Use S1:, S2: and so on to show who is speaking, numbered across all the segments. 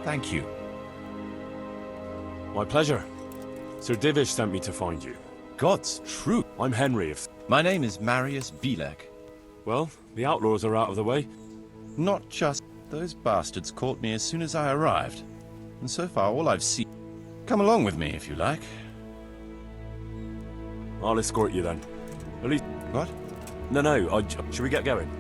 S1: Thank you.
S2: My pleasure. Sir Divish sent me to find you.
S1: God's truth.
S2: I'm Henry of...
S1: My name is Marius Belek.
S2: Well, the outlaws are out of the way.
S1: Not just... Those bastards caught me as soon as I arrived. And so far, all I've seen... Come along with me, if you like.
S2: I'll escort you then. At least...
S1: What?
S2: No, should we get going?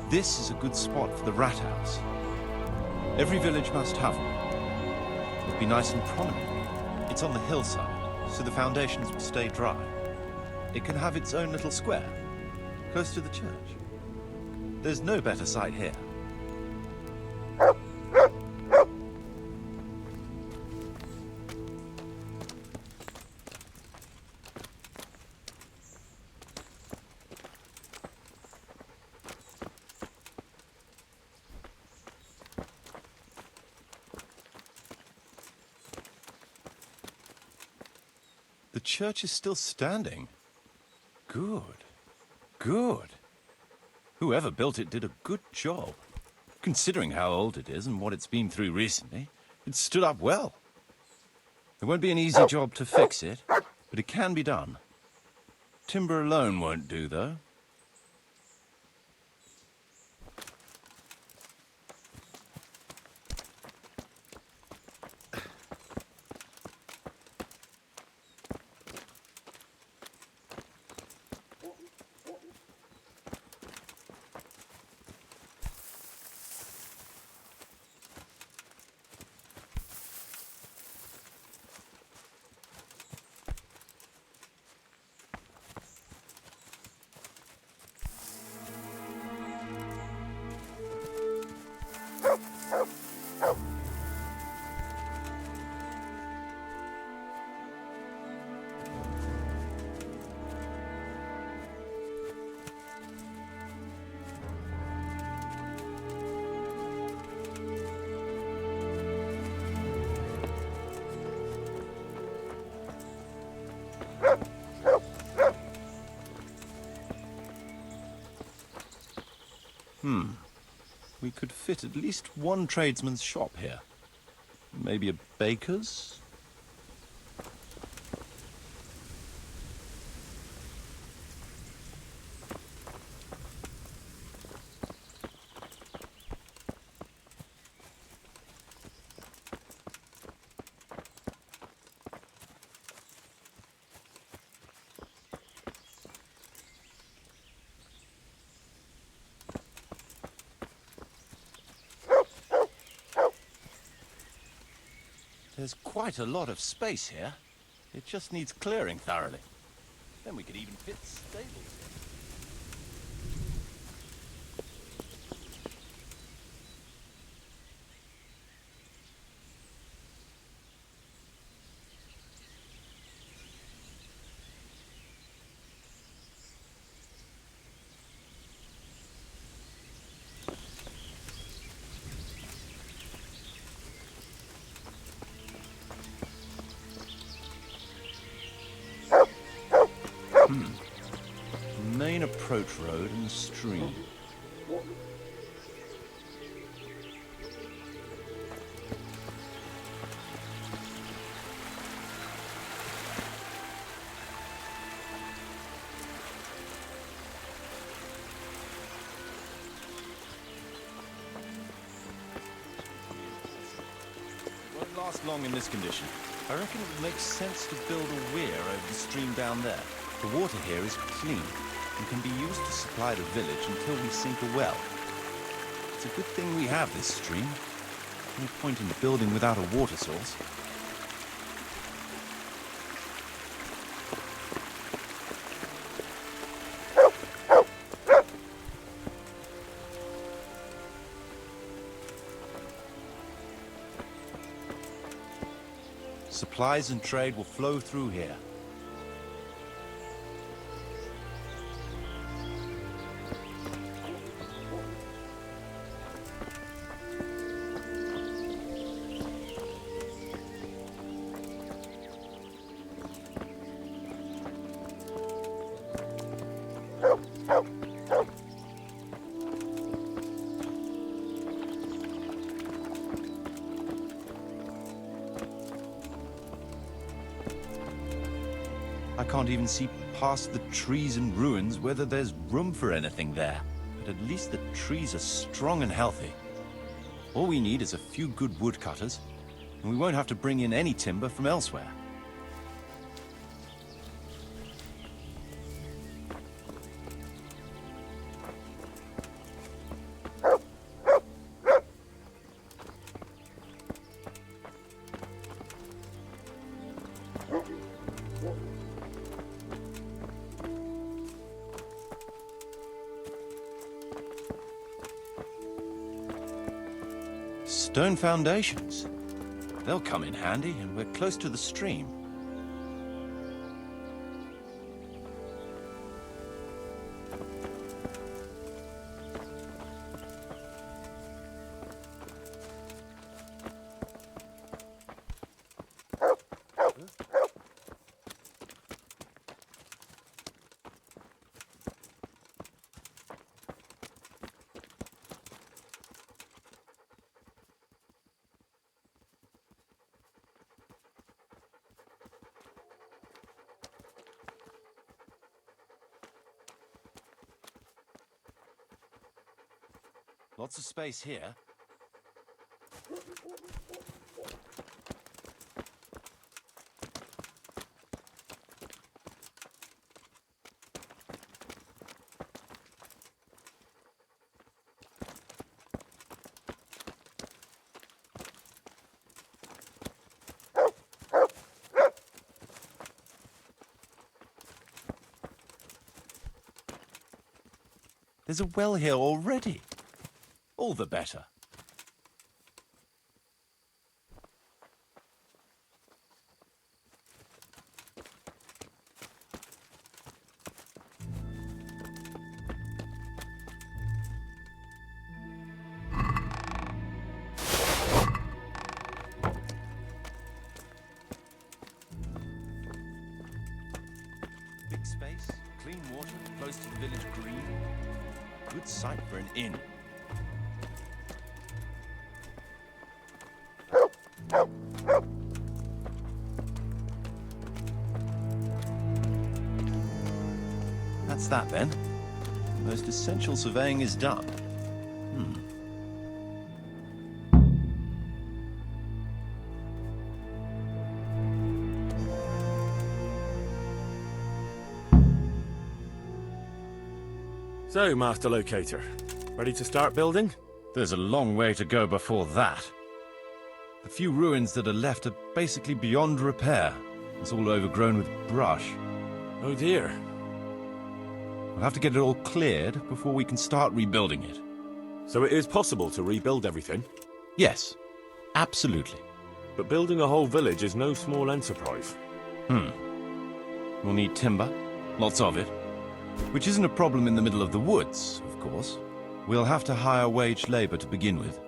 S1: This is a good spot for the rat house. Every village must have one. It'll be nice and prominent. It's on the hillside, so the foundations will stay dry. It can have its own little square, close to the church. There's no better site here. The church is still standing. Good. Good. Whoever built it did a good job. Considering how old it is and what it's been through recently, it stood up well. It won't be an easy job to fix it, but it can be done. Timber alone won't do, though. We could fit at least one tradesman's shop here. Maybe a baker's? There's quite a lot of space here. It just needs clearing thoroughly. Then we could even fit stables here. Main approach road and stream. Won't last long in this condition. I reckon it would make sense to build a weir over the stream down there. The water here is clean and can be used to supply the village until we sink a well. It's a good thing we have this stream. No point in building without a water source. Supplies and trade will flow through here. can't even see past the trees and ruins whether there's room for anything there. But at least the trees are strong and healthy. All we need is a few good woodcutters, and we won't have to bring in any timber from elsewhere. Stone foundations. They'll come in handy, and we're close to the stream. Lots of space here. There's a well here already. All the better. Big space, clean water, close to the village green. Good site for an inn. That's that then. Most essential surveying is done.
S2: So, Master Locator, ready to start building?
S1: There's a long way to go before that. The few ruins that are left are basically beyond repair. It's all overgrown with brush.
S2: Oh dear.
S1: We'll have to get it all cleared before we can start rebuilding it.
S2: So it is possible to rebuild everything?
S1: Yes, absolutely.
S2: But building a whole village is no small enterprise.
S1: We'll need timber, lots of it. Which isn't a problem in the middle of the woods, of course. We'll have to hire wage labor to begin with.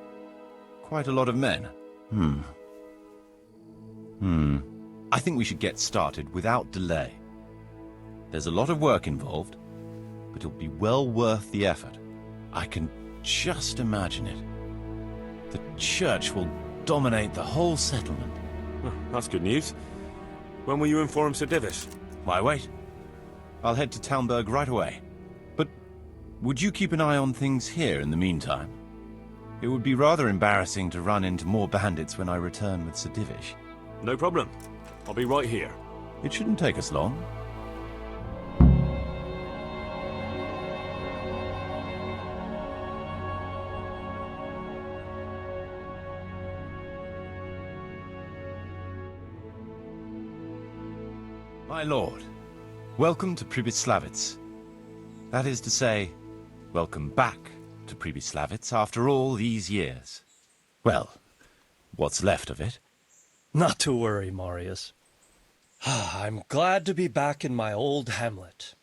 S1: Quite a lot of men. I think we should get started without delay. There's a lot of work involved, but it'll be well worth the effort. I can just imagine it. The church will dominate the whole settlement.
S2: That's good news. When will you inform Sir Divish?
S1: Why wait? I'll head to Talmberg right away. But would you keep an eye on things here in the meantime? It would be rather embarrassing to run into more bandits when I return with Sir Divish.
S2: No problem. I'll be right here.
S1: It shouldn't take us long. My lord, welcome to Pribyslavitz. That is to say, welcome back to Pribyslavitz after all these years. Well, what's left of it.
S3: Not to worry, Marius. I'm glad to be back in my old hamlet.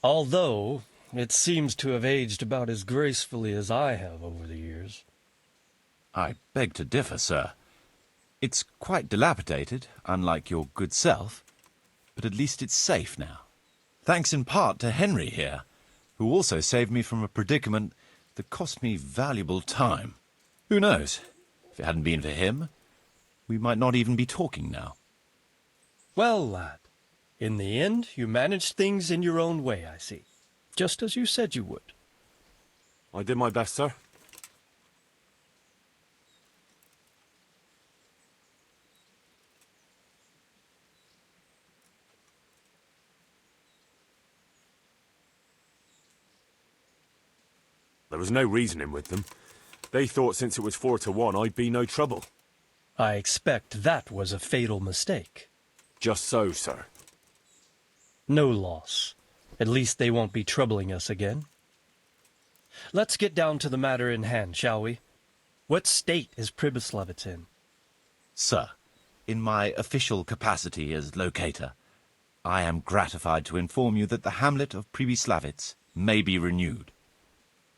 S3: Although, it seems to have aged about as gracefully as I have over the years.
S1: I beg to differ, sir. It's quite dilapidated, unlike your good self, but at least it's safe now. Thanks in part to Henry here, who also saved me from a predicament that cost me valuable time. Who knows? If it hadn't been for him, we might not even be talking now.
S3: Well, lad, In the end, you managed things in your own way, I see. Just as you said you would.
S2: I did my best, sir. There was no reasoning with them. They thought since it was 4-1, I'd be no trouble.
S3: I expect that was a fatal mistake.
S2: Just so, sir.
S3: No loss. At least they won't be troubling us again. Let's get down to the matter in hand, shall we? What state is Pribyslavitz in?
S1: Sir, in my official capacity as locator, I am gratified to inform you that the hamlet of Pribyslavitz may be renewed.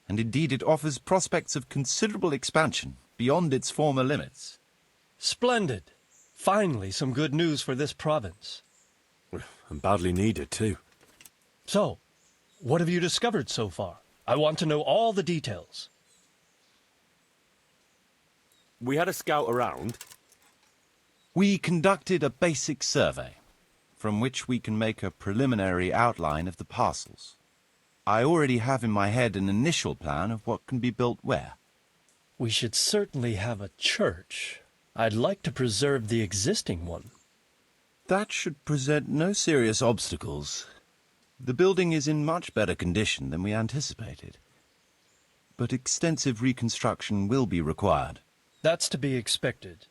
S1: And indeed it offers prospects of considerable expansion beyond its former limits.
S3: Splendid. Finally, some good news for this province.
S2: And badly needed, too.
S3: So, what have you discovered so far? I want to know all the details.
S2: We had a scout around.
S1: We conducted a basic survey, from which we can make a preliminary outline of the parcels. I already have in my head an initial plan of what can be built where.
S3: We should certainly have a church. I'd like to preserve the existing one.
S1: That should present no serious obstacles. The building is in much better condition than we anticipated. But extensive reconstruction will be required.
S3: That's to be expected.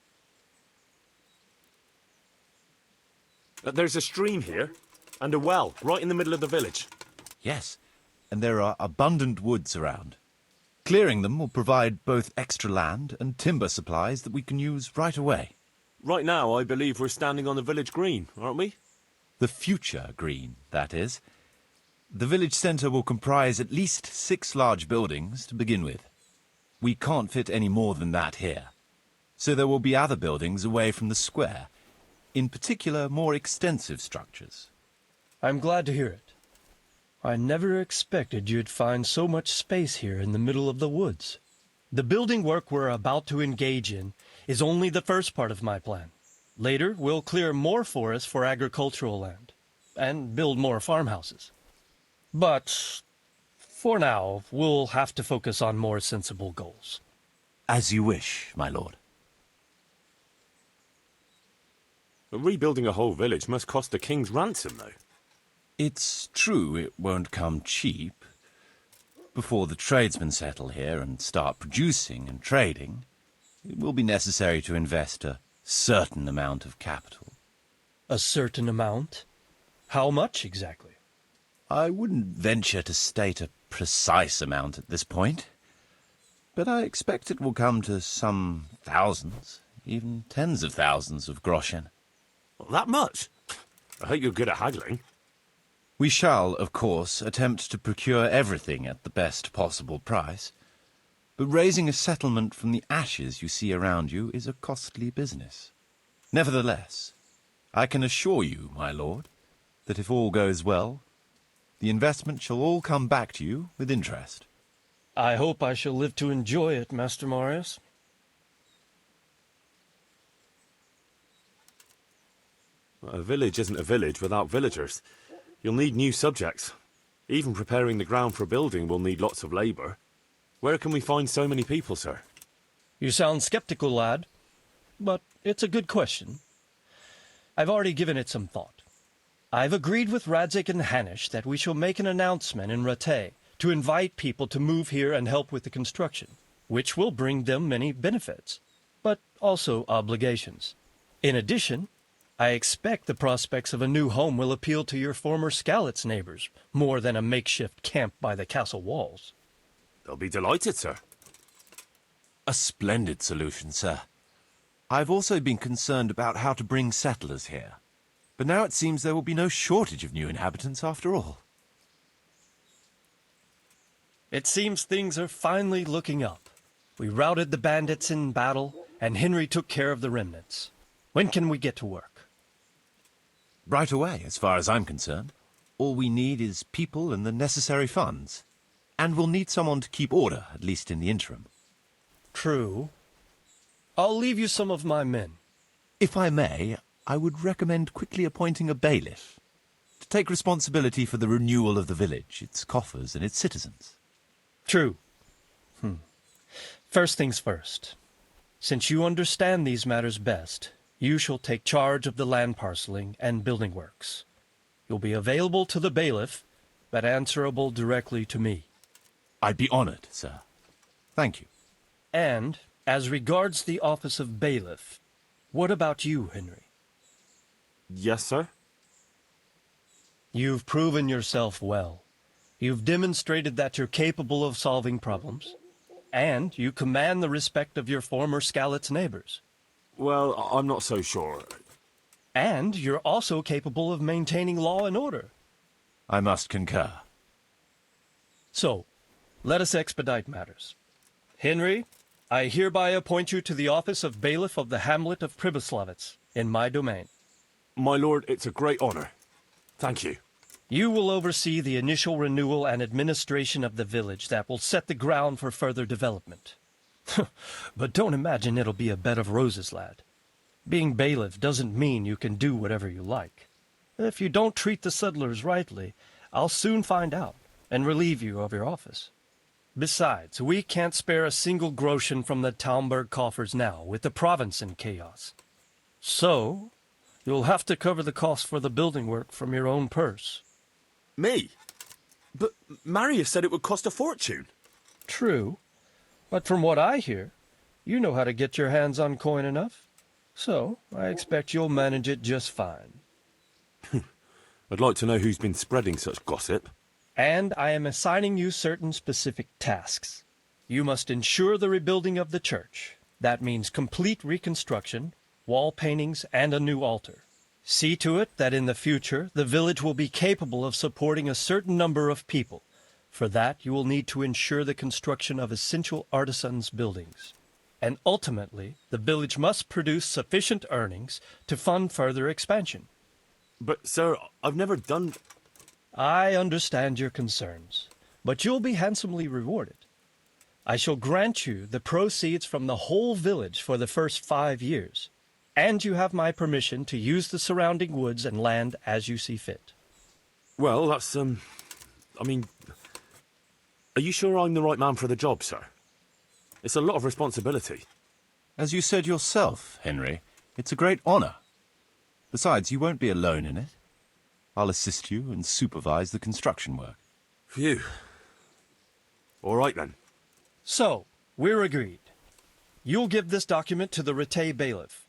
S2: There's a stream here, and a well, right in the middle of the village.
S1: Yes, and there are abundant woods around. Clearing them will provide both extra land and timber supplies that we can use right away.
S2: Right now, I believe we're standing on the village green, aren't we?
S1: The future green, that is. The village centre will comprise at least 6 large buildings to begin with. We can't fit any more than that here. So there will be other buildings away from the square, in particular more extensive structures.
S3: I'm glad to hear it. I never expected you'd find so much space here in the middle of the woods. The building work we're about to engage in is only the first part of my plan. Later, we'll clear more forest for agricultural land and build more farmhouses. But for now, we'll have to focus on more sensible goals.
S1: As you wish, my lord.
S2: Rebuilding a whole village must cost a king's ransom, though.
S1: It's true it won't come cheap. Before the tradesmen settle here and start producing and trading, it will be necessary to invest a certain amount of capital.
S3: A certain amount? How much exactly?
S1: I wouldn't venture to state a precise amount at this point, but I expect it will come to some thousands, even tens of thousands of groschen.
S2: Well, that much? I hope you're good at haggling.
S1: We shall, of course, attempt to procure everything at the best possible price, but raising a settlement from the ashes you see around you is a costly business. Nevertheless, I can assure you, my lord, that if all goes well, the investment shall all come back to you with interest.
S3: I hope I shall live to enjoy it, Master Marius.
S2: A village isn't a village without villagers. You'll need new subjects. Even preparing the ground for a building will need lots of labour. Where can we find so many people, sir?
S3: You sound skeptical, lad, but it's a good question. I've already given it some thought. I've agreed with Radzik and Hanish that we shall make an announcement in Rattay to invite people to move here and help with the construction, which will bring them many benefits, but also obligations. In addition, I expect the prospects of a new home will appeal to your former Skalitz neighbors, more than a makeshift camp by the castle walls.
S2: They'll be delighted, sir.
S1: A splendid solution, sir. I've also been concerned about how to bring settlers here, but now it seems there will be no shortage of new inhabitants after all.
S3: It seems things are finally looking up. We routed the bandits in battle, and Henry took care of the remnants. When can we get to work?
S1: Right away, as far as I'm concerned. All we need is people and the necessary funds. And we'll need someone to keep order, at least in the interim.
S3: True. I'll leave you some of my men.
S1: If I may, I would recommend quickly appointing a bailiff. To take responsibility for the renewal of the village, its coffers and its citizens.
S3: True. First things first. Since you understand these matters best, you shall take charge of the land parceling and building works. You'll be available to the bailiff, but answerable directly to me.
S1: I'd be honored, sir. Thank you.
S3: And, as regards the office of bailiff, what about you, Henry?
S2: Yes, sir?
S3: You've proven yourself well. You've demonstrated that you're capable of solving problems, and you command the respect of your former Skalitz neighbors.
S2: Well, I'm not so sure.
S3: And you're also capable of maintaining law and order.
S1: I must concur.
S3: So, let us expedite matters. Henry, I hereby appoint you to the office of bailiff of the hamlet of Pribyslavitz, in my domain.
S2: My lord, it's a great honor. Thank you.
S3: You will oversee the initial renewal and administration of the village that will set the ground for further development. But don't imagine it'll be a bed of roses, lad. Being bailiff doesn't mean you can do whatever you like. If you don't treat the settlers rightly, I'll soon find out and relieve you of your office. Besides, we can't spare a single groschen from the Talmberg coffers now, with the province in chaos. So, you'll have to cover the cost for the building work from your own purse.
S2: Me? But Marius said it would cost a fortune.
S3: True, but from what I hear, you know how to get your hands on coin enough. So, I expect you'll manage it just fine.
S2: I'd like to know who's been spreading such gossip.
S3: And I am assigning you certain specific tasks. You must ensure the rebuilding of the church. That means complete reconstruction, wall paintings, and a new altar. See to it that in the future, the village will be capable of supporting a certain number of people. For that, you will need to ensure the construction of essential artisans' buildings. And ultimately, the village must produce sufficient earnings to fund further expansion.
S2: But, sir, I've never done...
S3: I understand your concerns, but you'll be handsomely rewarded. I shall grant you the proceeds from the whole village for the first 5 years, and you have my permission to use the surrounding woods and land as you see fit.
S2: Well, that's, I mean... Are you sure I'm the right man for the job, sir? It's a lot of responsibility.
S1: As you said yourself, Henry, it's a great honor. Besides, you won't be alone in it. I'll assist you and supervise the construction work.
S2: Phew. All right, then.
S3: So, we're agreed. You'll give this document to the Rete bailiff.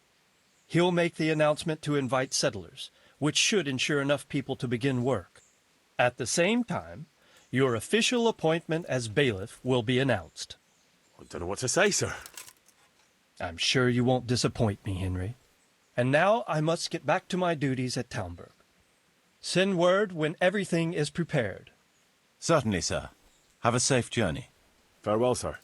S3: He'll make the announcement to invite settlers, which should ensure enough people to begin work. At the same time, your official appointment as bailiff will be announced.
S2: I don't know what to say, sir.
S3: I'm sure you won't disappoint me, Henry. And now I must get back to my duties at Talmberg. Send word when everything is prepared.
S1: Certainly, sir. Have a safe journey.
S2: Farewell, sir.